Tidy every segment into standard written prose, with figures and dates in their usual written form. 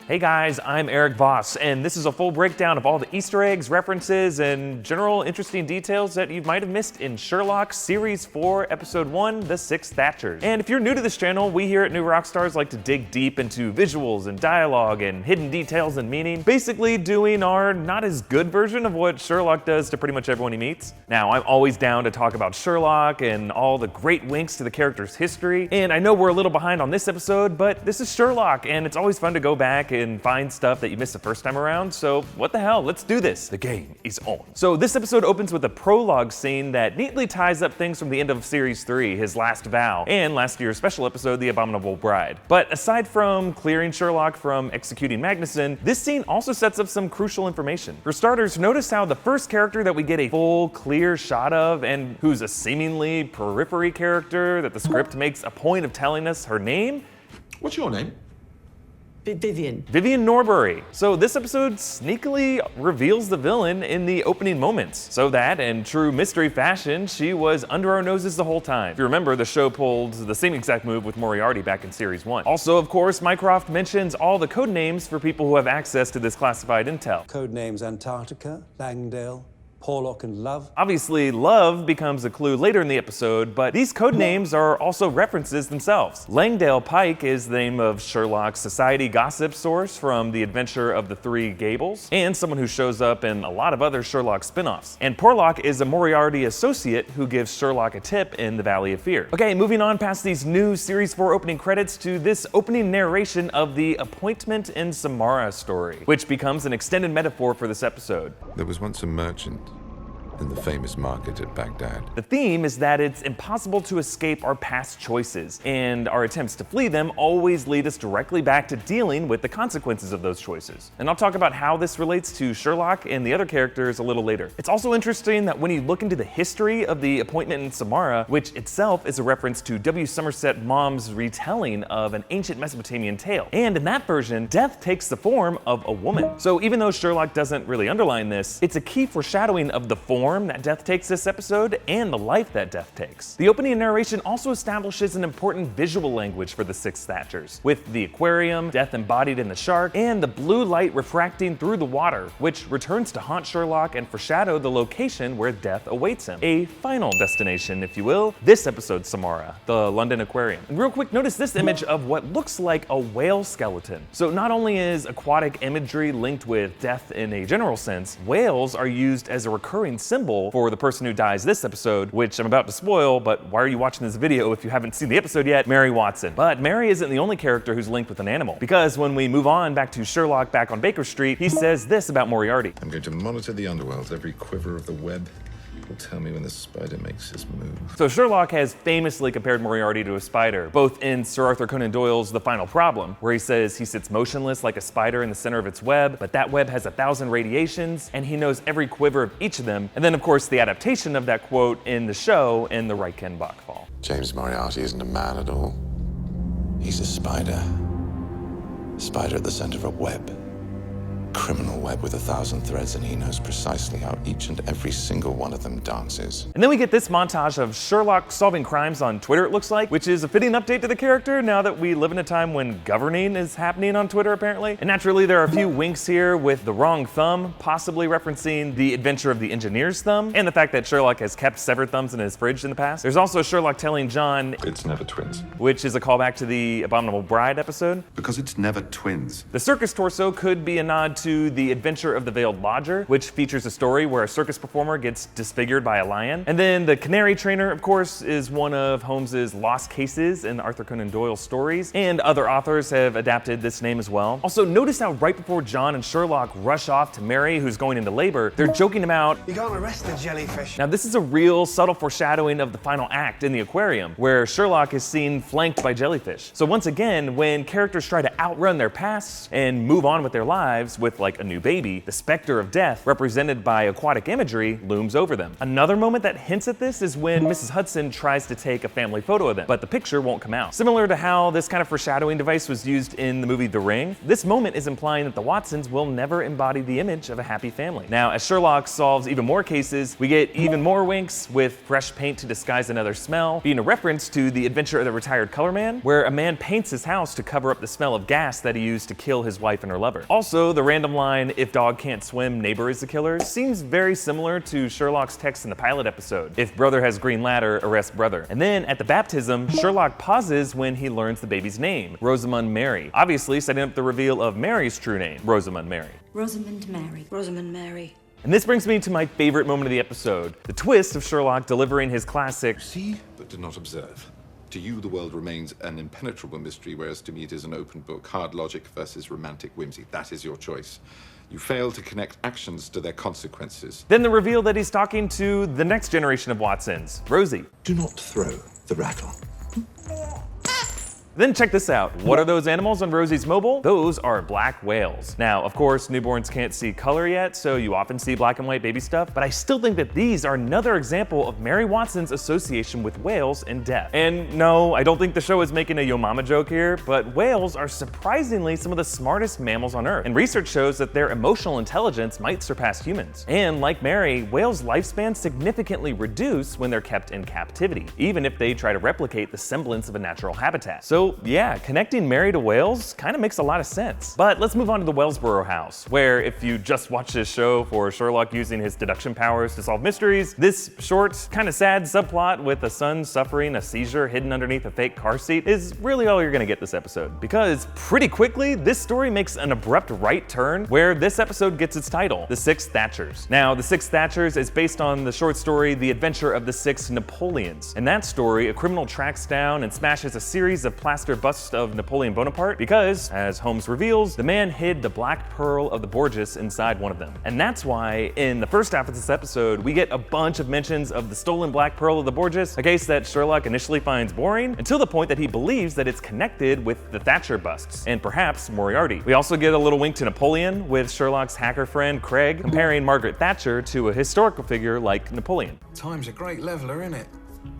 Hey guys, I'm Erik Voss, and this is a full breakdown of all the Easter eggs, references, and general interesting details that you might have missed in Sherlock Series 4, Episode 1, The Six Thatchers. And if you're new to this channel, we here at New Rockstars like to dig deep into visuals and dialogue and hidden details and meaning, basically doing our not as good version of what Sherlock does to pretty much everyone he meets. Now, I'm always down to talk about Sherlock and all the great winks to the character's history, and I know we're a little behind on this episode, but this is Sherlock, and it's always fun to go back and find stuff that you missed the first time around, so what the hell, let's do this. The game is on. So this episode opens with a prologue scene that neatly ties up things from the end of Series 3, His Last Vow, and last year's special episode, The Abominable Bride. But aside from clearing Sherlock from executing Magnuson, this scene also sets up some crucial information. For starters, notice how the first character that we get a full, clear shot of, and who's a seemingly periphery character that the script makes a point of telling us her name. What's your name? Vivian Norbury. So this episode sneakily reveals the villain in the opening moments, so that, in true mystery fashion, she was under our noses the whole time. If you remember, the show pulled the same exact move with Moriarty back in Series 1. Also, of course, Mycroft mentions all the code names for people who have access to this classified intel. Code names Antarctica, Langdale, Porlock, and Love. Obviously, Love becomes a clue later in the episode, but these code names are also references themselves. Langdale Pike is the name of Sherlock's society gossip source from The Adventure of the Three Gables, and someone who shows up in a lot of other Sherlock spin-offs. And Porlock is a Moriarty associate who gives Sherlock a tip in the Valley of Fear. Okay, moving on past these new Series 4 opening credits to this opening narration of the Appointment in Samara story, which becomes an extended metaphor for this episode. There was once a merchant in the famous market at Baghdad. The theme is that it's impossible to escape our past choices, and our attempts to flee them always lead us directly back to dealing with the consequences of those choices. And I'll talk about how this relates to Sherlock and the other characters a little later. It's also interesting that when you look into the history of the Appointment in Samara, which itself is a reference to W. Somerset Maugham's retelling of an ancient Mesopotamian tale. And in that version, death takes the form of a woman. So even though Sherlock doesn't really underline this, it's a key foreshadowing of the form that death takes this episode and the life that death takes. The opening narration also establishes an important visual language for the Six Thatchers, with the aquarium, death embodied in the shark, and the blue light refracting through the water, which returns to haunt Sherlock and foreshadow the location where death awaits him. A final destination, if you will. This episode's Samara, the London Aquarium. And real quick, notice this image of what looks like a whale skeleton. So not only is aquatic imagery linked with death in a general sense, whales are used as a recurring symbol for the person who dies this episode, which I'm about to spoil, but why are you watching this video if you haven't seen the episode yet? Mary Watson. But Mary isn't the only character who's linked with an animal, because when we move on back to Sherlock back on Baker Street, he says this about Moriarty. I'm going to monitor the underworld. Every quiver of the web will tell me when the spider makes his move. So Sherlock has famously compared Moriarty to a spider, both in Sir Arthur Conan Doyle's The Final Problem, where he says he sits motionless like a spider in the center of its web, but that web has 1,000 radiations, and he knows every quiver of each of them. And then, of course, the adaptation of that quote in the show in The Reichenbach Fall. James Moriarty isn't a man at all. He's a spider. Spider at the center of a web. Criminal web with 1,000 threads, and he knows precisely how each and every single one of them dances. And then we get this montage of Sherlock solving crimes on Twitter, it looks like, which is a fitting update to the character now that we live in a time when governing is happening on Twitter, apparently. And naturally, there are a few winks here with the wrong thumb, possibly referencing the adventure of the engineer's thumb, and the fact that Sherlock has kept severed thumbs in his fridge in the past. There's also Sherlock telling John, It's never twins. which is a callback to the Abominable Bride episode. Because it's never twins. The circus torso could be a nod to The Adventure of the Veiled Lodger, which features a story where a circus performer gets disfigured by a lion. And then the Canary Trainer, of course, is one of Holmes's lost cases in Arthur Conan Doyle stories, and other authors have adapted this name as well. Also, notice how right before John and Sherlock rush off to Mary, who's going into labor, they're joking about, You can't arrest the jellyfish. now this is a real subtle foreshadowing of the final act in the aquarium, where Sherlock is seen flanked by jellyfish. So once again, when characters try to outrun their pasts and move on with their lives with with like a new baby, the specter of death, represented by aquatic imagery, looms over them. Another moment that hints at this is when Mrs. Hudson tries to take a family photo of them, but the picture won't come out. Similar to how this kind of foreshadowing device was used in the movie The Ring, this moment is implying that the Watsons will never embody the image of a happy family. Now, as Sherlock solves even more cases, we get even more winks with fresh paint to disguise another smell, being a reference to The Adventure of the Retired Color Man, where a man paints his house to cover up the smell of gas that he used to kill his wife and her lover. Also, the random line, "If dog can't swim, neighbor is the killer," seems very similar to Sherlock's text in the pilot episode, "If brother has green ladder, arrest brother." And then at the baptism, Sherlock pauses when he learns the baby's name, Rosamund Mary, obviously setting up the reveal of Mary's true name, Rosamund Mary. Rosamund Mary. Rosamund Mary. And this brings me to my favorite moment of the episode, the twist of Sherlock delivering his classic, "See, but do not observe. To you, the world remains an impenetrable mystery, whereas to me it is an open book. Hard logic versus romantic whimsy. That is your choice. You fail to connect actions to their consequences." Then the reveal that he's talking to the next generation of Watsons, Rosie. Do not throw the rattle. Then check this out. What are those animals on Rosie's mobile? Those are black whales. Now, of course, newborns can't see color yet, so you often see black and white baby stuff, but I still think that these are another example of Mary Watson's association with whales and death. And no, I don't think the show is making a yo mama joke here, but whales are surprisingly some of the smartest mammals on Earth, and research shows that their emotional intelligence might surpass humans. And like Mary, whales' lifespans significantly reduce when they're kept in captivity, even if they try to replicate the semblance of a natural habitat. So yeah, connecting Mary to whales kind of makes a lot of sense. But let's move on to the Wellsboro house, where if you just watch this show for Sherlock using his deduction powers to solve mysteries, this short, kind of sad subplot with a son suffering a seizure hidden underneath a fake car seat is really all you're gonna get this episode. Because pretty quickly, this story makes an abrupt right turn where this episode gets its title, The Six Thatchers. Now, The Six Thatchers is based on the short story The Adventure of the Six Napoleons. In that story, a criminal tracks down and smashes a series of plaster busts of Napoleon Bonaparte because, as Holmes reveals, the man hid the black pearl of the Borgias inside one of them. And that's why, in the first half of this episode, we get a bunch of mentions of the stolen black pearl of the Borgias, a case that Sherlock initially finds boring, until the point that he believes that it's connected with the Thatcher busts, and perhaps Moriarty. We also get a little wink to Napoleon, with Sherlock's hacker friend Craig comparing Margaret Thatcher to a historical figure like Napoleon. Time's a great leveler, isn't it?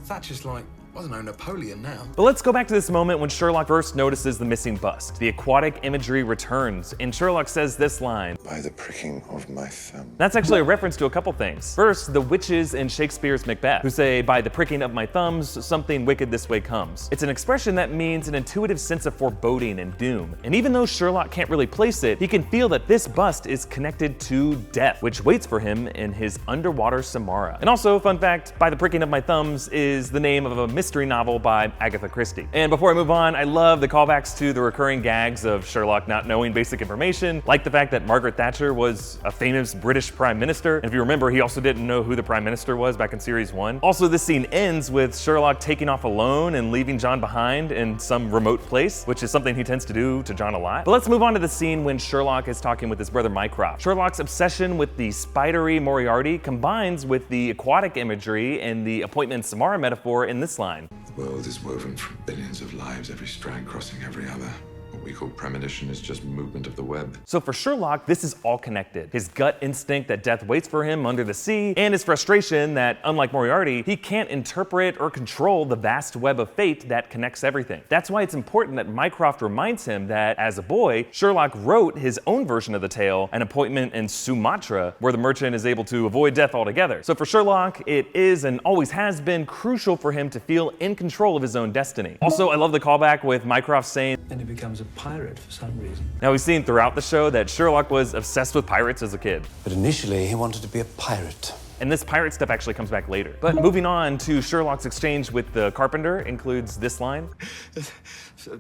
Thatcher's like, wasn't no Napoleon now. But let's go back to this moment when Sherlock first notices the missing bust. The aquatic imagery returns, and Sherlock says this line, "By the pricking of my thumb." That's actually a reference to a couple things. First, the witches in Shakespeare's Macbeth, who say, "By the pricking of my thumbs, something wicked this way comes." It's an expression that means an intuitive sense of foreboding and doom. And even though Sherlock can't really place it, he can feel that this bust is connected to death, which waits for him in his underwater Samara. And also, fun fact, By the Pricking of My Thumbs is the name of a mystery novel by Agatha Christie. And before I move on, I love the callbacks to the recurring gags of Sherlock not knowing basic information, like the fact that Margaret Thatcher was a famous British prime minister. And if you remember, he also didn't know who the prime minister was back in series 1. Also, this scene ends with Sherlock taking off alone and leaving John behind in some remote place, which is something he tends to do to John a lot. But let's move on to the scene when Sherlock is talking with his brother Mycroft. Sherlock's obsession with the spidery Moriarty combines with the aquatic imagery and the appointment Samara metaphor in this line. The world is woven from billions of lives, every strand crossing every other. What we call premonition is just movement of the web. So for Sherlock, this is all connected. His gut instinct that death waits for him under the sea, and his frustration that, unlike Moriarty, he can't interpret or control the vast web of fate that connects everything. That's why it's important that Mycroft reminds him that, as a boy, Sherlock wrote his own version of the tale, An Appointment in Sumatra, where the merchant is able to avoid death altogether. So for Sherlock, it is and always has been crucial for him to feel in control of his own destiny. Also, I love the callback with Mycroft saying, Then he becomes a pirate for some reason. now we've seen throughout the show that Sherlock was obsessed with pirates as a kid. But initially, he wanted to be a pirate. And this pirate stuff actually comes back later. But moving on to Sherlock's exchange with the carpenter includes this line.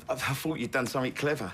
I thought you'd done something clever.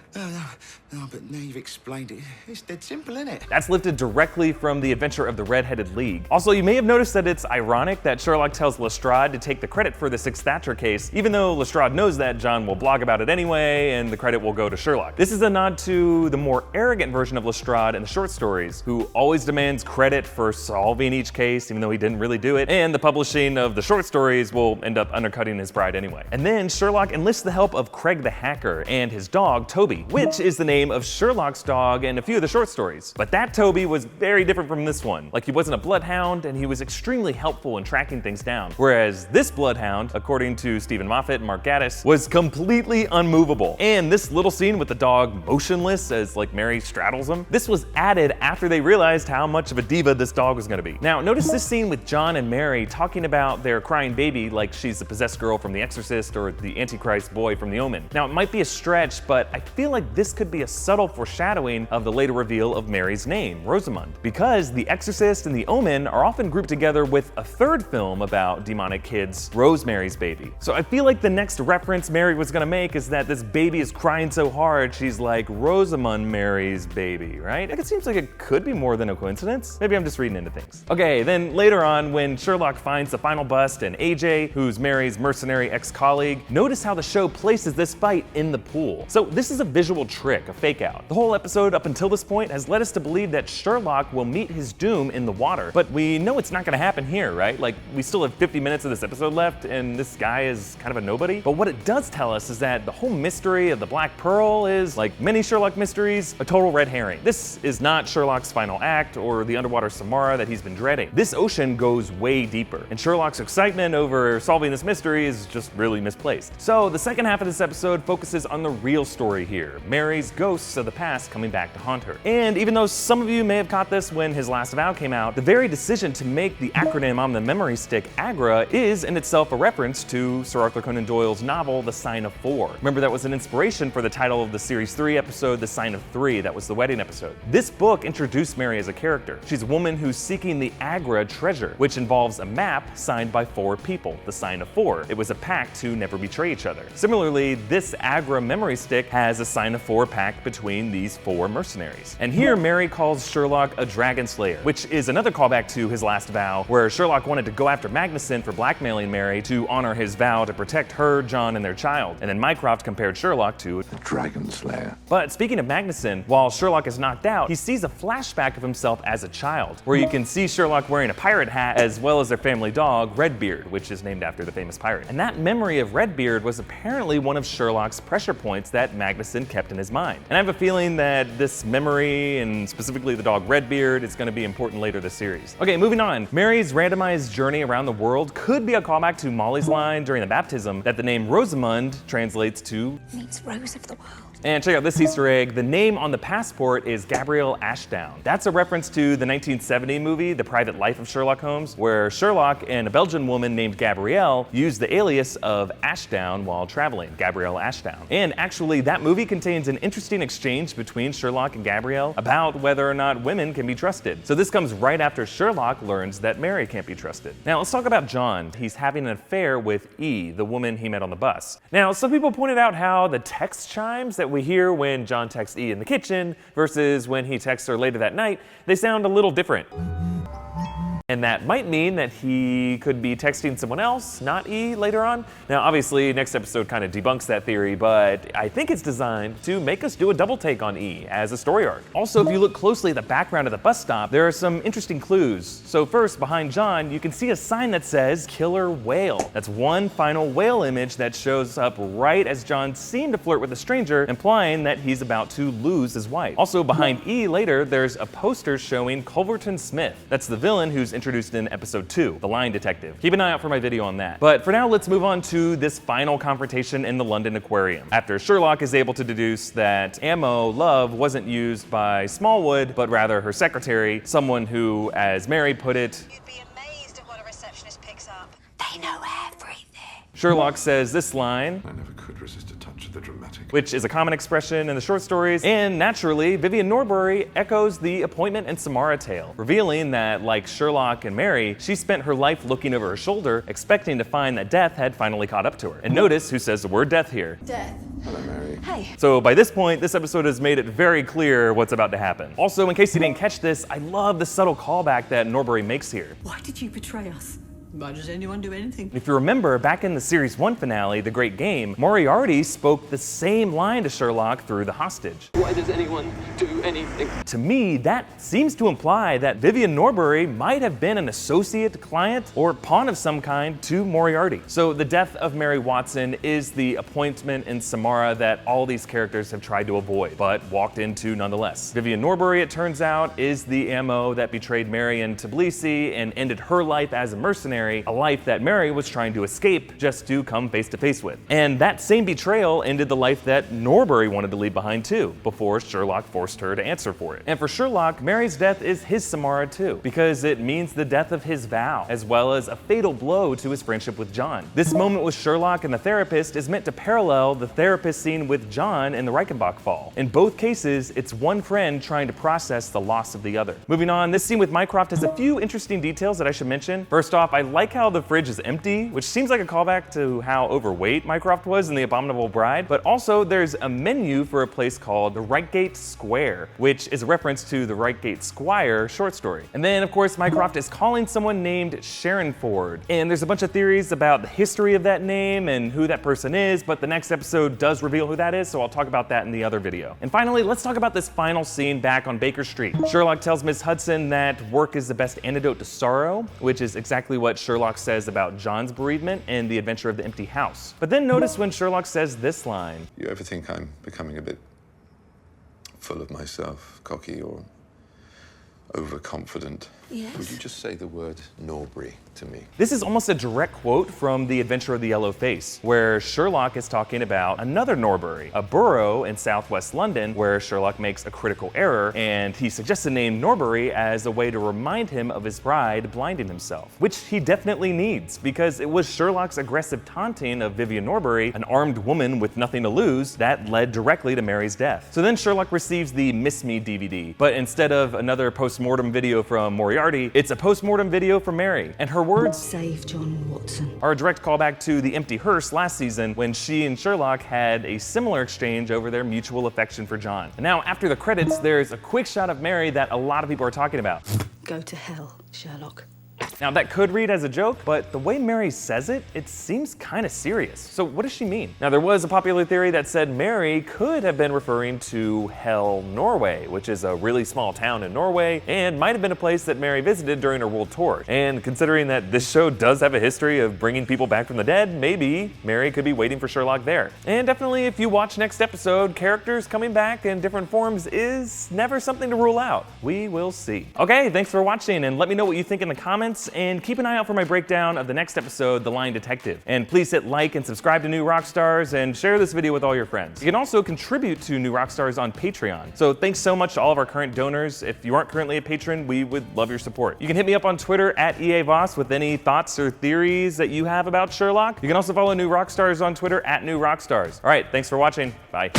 No, but now you've explained it. It's dead simple, isn't it? That's lifted directly from The Adventure of the Red-Headed League. Also, you may have noticed that it's ironic that Sherlock tells Lestrade to take the credit for the Six Thatcher case, even though Lestrade knows that John will blog about it anyway, and the credit will go to Sherlock. This is a nod to the more arrogant version of Lestrade in the short stories, who always demands credit for solving each case case, even though he didn't really do it, and the publishing of the short stories will end up undercutting his pride anyway. And then Sherlock enlists the help of Craig the Hacker and his dog, Toby, which is the name of Sherlock's dog in a few of the short stories. But that Toby was very different from this one. Like, he wasn't a bloodhound, and he was extremely helpful in tracking things down. Whereas this bloodhound, according to Stephen Moffat and Mark Gatiss, was completely unmovable. And this little scene with the dog motionless as like Mary straddles him, this was added after they realized how much of a diva this dog was gonna be. Now, notice this scene with John and Mary talking about their crying baby like she's the possessed girl from The Exorcist or the Antichrist boy from The Omen. Now, it might be a stretch, but I feel like this could be a subtle foreshadowing of the later reveal of Mary's name, Rosamund, because The Exorcist and The Omen are often grouped together with a third film about demonic kids, Rosemary's Baby. So I feel like the next reference Mary was gonna make is that this baby is crying so hard she's like Rosamund Mary's baby, right? Like, it seems like it could be more than a coincidence. Maybe I'm just reading into things. Okay, then later on, when Sherlock finds the final bust and AJ, who's Mary's mercenary ex-colleague, notice how the show places this fight in the pool. So this is a visual trick, a fake out. The whole episode up until this point has led us to believe that Sherlock will meet his doom in the water, but we know it's not gonna happen here, right? Like, we still have 50 minutes of this episode left, and this guy is kind of a nobody. But what it does tell us is that the whole mystery of the Black Pearl is, like many Sherlock mysteries, a total red herring. This is not Sherlock's final act or the underwater Samara that he's been dreading. This ocean goes way deeper, and Sherlock's excitement over solving this mystery is just really misplaced. So the second half of this episode focuses on the real story here, Mary's ghosts of the past coming back to haunt her. And even though some of you may have caught this when His Last Vow came out, the very decision to make the acronym on the memory stick AGRA is in itself a reference to Sir Arthur Conan Doyle's novel, The Sign of Four. Remember, that was an inspiration for the title of the Series 3 episode, The Sign of Three. That was the wedding episode. This book introduced Mary as a character. She's a woman who's seeking the AGRA treasure, which involves a map signed by 4 people, the Sign of Four. It was a pact to never betray each other. Similarly, this AGRA memory stick has a Sign of Four pact between these 4 mercenaries. And here, Mary calls Sherlock a dragon slayer, which is another callback to His Last Vow, where Sherlock wanted to go after Magnuson for blackmailing Mary to honor his vow to protect her, John, and their child. And then Mycroft compared Sherlock to The Dragon Slayer. But speaking of Magnuson, while Sherlock is knocked out, he sees a flashback of himself as a child, where you can see Sherlock wearing a pirate hat as well as their family dog, Redbeard, which is named after the famous pirate. And that memory of Redbeard was apparently one of Sherlock's pressure points that Magnuson kept in his mind. And I have a feeling that this memory, and specifically the dog Redbeard, is going to be important later this series. Okay, moving on. Mary's randomized journey around the world could be a callback to Molly's line during the baptism that the name Rosamund translates to Meets Rose of the World. And check out this Easter egg. The name on the passport is Gabrielle Ashdown. That's a reference to the 1970 movie, The Private Life of Sherlock Holmes, where Sherlock and a Belgian woman named Gabrielle used the alias of Ashdown while traveling, Gabrielle Ashdown. And actually, that movie contains an interesting exchange between Sherlock and Gabrielle about whether or not women can be trusted. So this comes right after Sherlock learns that Mary can't be trusted. Now let's talk about John. He's having an affair with E, the woman he met on the bus. Now, some people pointed out how the text chimes that we hear when John texts E in the kitchen versus when he texts her later that night, they sound a little different. And that might mean that he could be texting someone else, not E, later on. Now, obviously, next episode kind of debunks that theory, but I think it's designed to make us do a double take on E as a story arc. Also, if you look closely at the background of the bus stop, there are some interesting clues. So first, behind John, you can see a sign that says Killer Whale. That's one final whale image that shows up right as John seemed to flirt with a stranger, implying that he's about to lose his wife. Also, behind E later, there's a poster showing Culverton Smith. That's the villain who's introduced in episode 2, The Lying Detective. Keep an eye out for my video on that. But for now, let's move on to this final confrontation in the London Aquarium. After Sherlock is able to deduce that Ammo Love wasn't used by Smallwood, but rather her secretary, someone who, as Mary put it, You'd be amazed at what a receptionist picks up. They know everything. Sherlock says this line, I never could resist a touch of the dramatic. which is a common expression in the short stories, and naturally, Vivian Norbury echoes the Appointment and Samara tale, revealing that, like Sherlock and Mary, she spent her life looking over her shoulder, expecting to find that death had finally caught up to her. And notice who says the word death here. Death. Hello, Mary. Hey. So by this point, this episode has made it very clear what's about to happen. Also, in case you didn't catch this, I love the subtle callback that Norbury makes here. Why did you betray us? Why does anyone do anything? If you remember, back in the Series 1 finale, The Great Game, Moriarty spoke the same line to Sherlock through the hostage. Why does anyone do anything? To me, that seems to imply that Vivian Norbury might have been an associate, client, or pawn of some kind to Moriarty. So the death of Mary Watson is the appointment in Samara that all these characters have tried to avoid, but walked into nonetheless. Vivian Norbury, it turns out, is the MO that betrayed Mary in Tbilisi and ended her life as a mercenary, a life that Mary was trying to escape just to come face to face with. And that same betrayal ended the life that Norbury wanted to leave behind too, before Sherlock forced her to answer for it. And for Sherlock, Mary's death is his Samara too, because it means the death of his vow, as well as a fatal blow to his friendship with John. This moment with Sherlock and the therapist is meant to parallel the therapist scene with John in the Reichenbach fall. In both cases, it's one friend trying to process the loss of the other. Moving on, this scene with Mycroft has a few interesting details that I should mention. First off, I like how the fridge is empty, which seems like a callback to how overweight Mycroft was in The Abominable Bride, but also there's a menu for a place called the Reichgate Square, which is a reference to the Reichgate Squire short story. And then, of course, Mycroft is calling someone named Sharonford, and there's a bunch of theories about the history of that name and who that person is, but the next episode does reveal who that is, so I'll talk about that in the other video. And finally, let's talk about this final scene back on Baker Street. Sherlock tells Miss Hudson that work is the best antidote to sorrow, which is exactly what Sherlock says about John's bereavement and the adventure of the empty house. But then notice when Sherlock says this line. You ever think I'm becoming a bit full of myself, cocky or overconfident? Yes. Would you just say the word Norbury to me? This is almost a direct quote from The Adventure of the Yellow Face, where Sherlock is talking about another Norbury, a borough in southwest London where Sherlock makes a critical error, and he suggests the name Norbury as a way to remind him of his bride blinding himself, which he definitely needs, because it was Sherlock's aggressive taunting of Vivian Norbury, an armed woman with nothing to lose, that led directly to Mary's death. So then Sherlock receives the Miss Me DVD, but instead of another post-mortem video from Moriarty, it's a post-mortem video from Mary, and her words Save John Watson. are a direct callback to the empty hearse last season when she and Sherlock had a similar exchange over their mutual affection for John. And now, after the credits, there's a quick shot of Mary that a lot of people are talking about. Go to hell, Sherlock. Now that could read as a joke, but the way Mary says it, it seems kind of serious. So what does she mean? Now there was a popular theory that said Mary could have been referring to Hell, Norway, which is a really small town in Norway and might have been a place that Mary visited during her world tour. And considering that this show does have a history of bringing people back from the dead, maybe Mary could be waiting for Sherlock there. And definitely if you watch next episode, characters coming back in different forms is never something to rule out. We will see. Okay, thanks for watching, and let me know what you think in the comments, and keep an eye out for my breakdown of the next episode, The Lying Detective. And please hit like and subscribe to New Rockstars and share this video with all your friends. You can also contribute to New Rockstars on Patreon. So thanks so much to all of our current donors. If you aren't currently a patron, we would love your support. You can hit me up on Twitter at EA Voss with any thoughts or theories that you have about Sherlock. You can also follow New Rockstars on Twitter at New Rockstars. All right, thanks for watching. Bye.